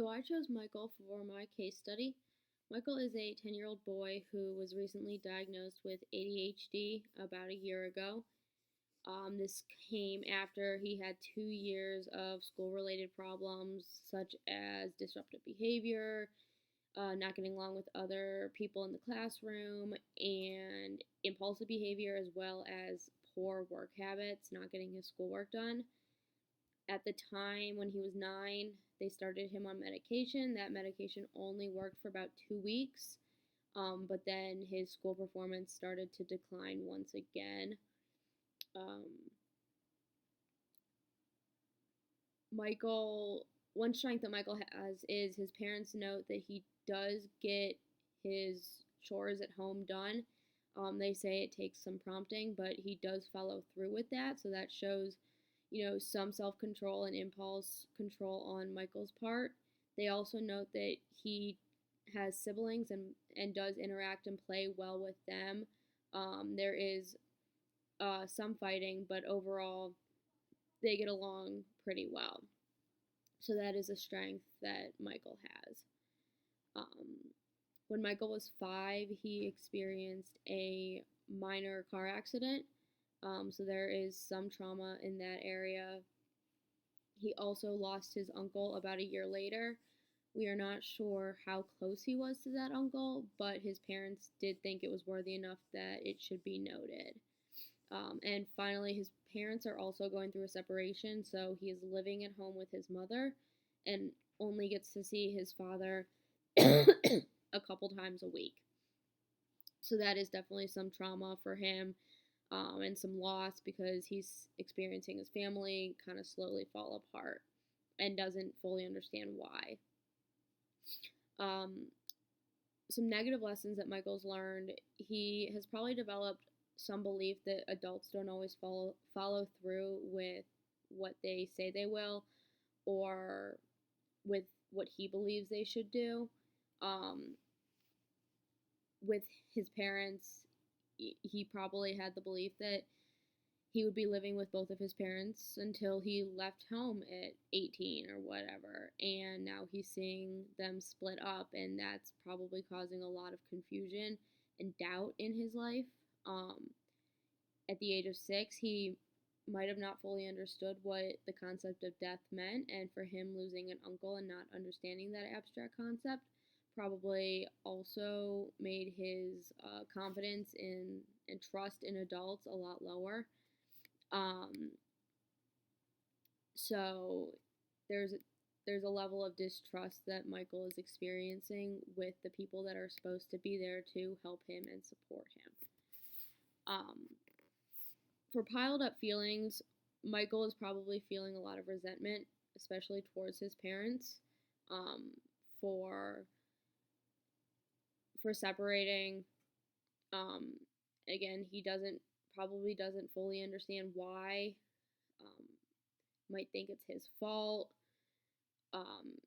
So I chose Michael for my case study. Michael is a 10-year-old boy who was recently diagnosed with ADHD about a year ago. This came after he had 2 years of school related problems such as disruptive behavior, not getting along with other people in the classroom, and impulsive behavior, as well as poor work habits, not getting his schoolwork done. At the time when he was 9, they started him on medication. That medication only worked for about 2 weeks, but then his school performance started to decline once again. Um, Michael, one strength that Michael has is his parents note that he does get his chores at home done. They say it takes some prompting, but he does follow through with that. So that shows, some self control and impulse control on Michael's part. They also note that he has siblings and does interact and play well with them. There is some fighting, but overall, they get along pretty well. So that is a strength that Michael has. Um, when Michael was 5, he experienced a minor car accident. So there is some trauma in that area. He also lost his uncle about a year later. We are not sure how close he was to that uncle, but his parents did think it was worthy enough that it should be noted. And finally, his parents are also going through a separation, so he is living at home with his mother and only gets to see his father a couple times a week. So that is definitely some trauma for him, and some loss because he's experiencing his family kind of slowly fall apart and doesn't fully understand why. Um, some negative lessons that Michael's learned. He has probably developed some belief that adults don't always follow through with what they say they will, or with what he believes they should do. Um, with his parents, he probably had the belief that he would be living with both of his parents until he left home at 18 or whatever. And now he's seeing them split up, and that's probably causing a lot of confusion and doubt in his life. At the age of 6, he might have not fully understood what the concept of death meant, and for him, losing an uncle and not understanding that abstract concept probably also made his confidence and trust in adults a lot lower. Um, so there's there's a level of distrust that Michael is experiencing with the people that are supposed to be there to help him and support him. Um, for piled up feelings, Michael is probably feeling a lot of resentment, especially towards his parents, um, for separating. Um, Again, he doesn't fully understand why. Um, might think it's his fault. Um,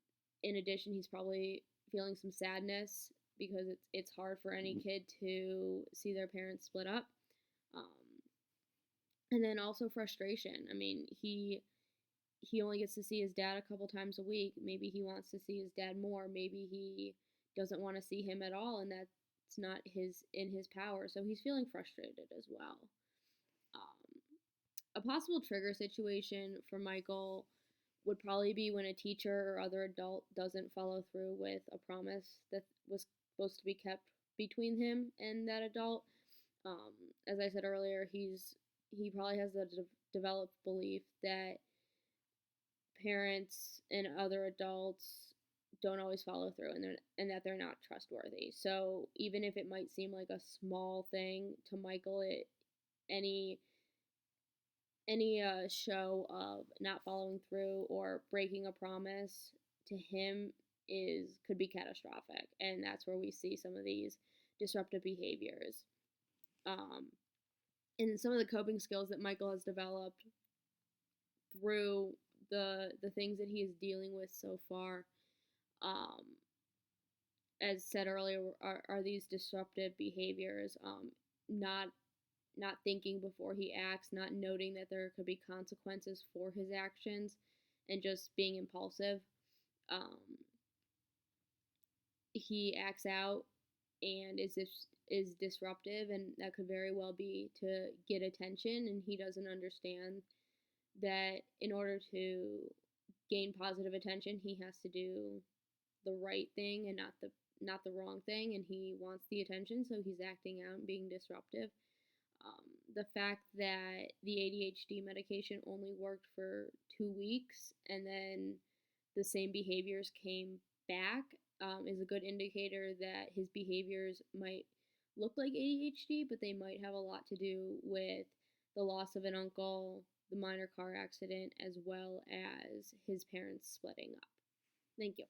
in addition, he's probably feeling some sadness because it's hard for any kid to see their parents split up. Um, and then also frustration. I mean, he only gets to see his dad a couple times a week. Maybe he wants to see his dad more. Maybe he doesn't want to see him at all, and that's not in his power. So he's feeling frustrated as well. Um, a possible trigger situation for Michael would probably be when a teacher or other adult doesn't follow through with a promise that was supposed to be kept between him and that adult. Um, as I said earlier, he probably has a developed belief that parents and other adults don't always follow through, and that they're not trustworthy. So even if it might seem like a small thing to Michael, any show of not following through or breaking a promise to him is could be catastrophic, and that's where we see some of these disruptive behaviors. Um, and some of the coping skills that Michael has developed through the things that he is dealing with so far, um, as said earlier, are these disruptive behaviors. Not thinking before he acts, not noting that there could be consequences for his actions, and just being impulsive. Um, he acts out and is disruptive, and that could very well be to get attention, and he doesn't understand that in order to gain positive attention he has to do the right thing and not the wrong thing, and he wants the attention, so he's acting out and being disruptive. The fact that the ADHD medication only worked for 2 weeks and then the same behaviors came back is a good indicator that his behaviors might look like ADHD, but they might have a lot to do with the loss of an uncle, the minor car accident, as well as his parents splitting up. Thank you.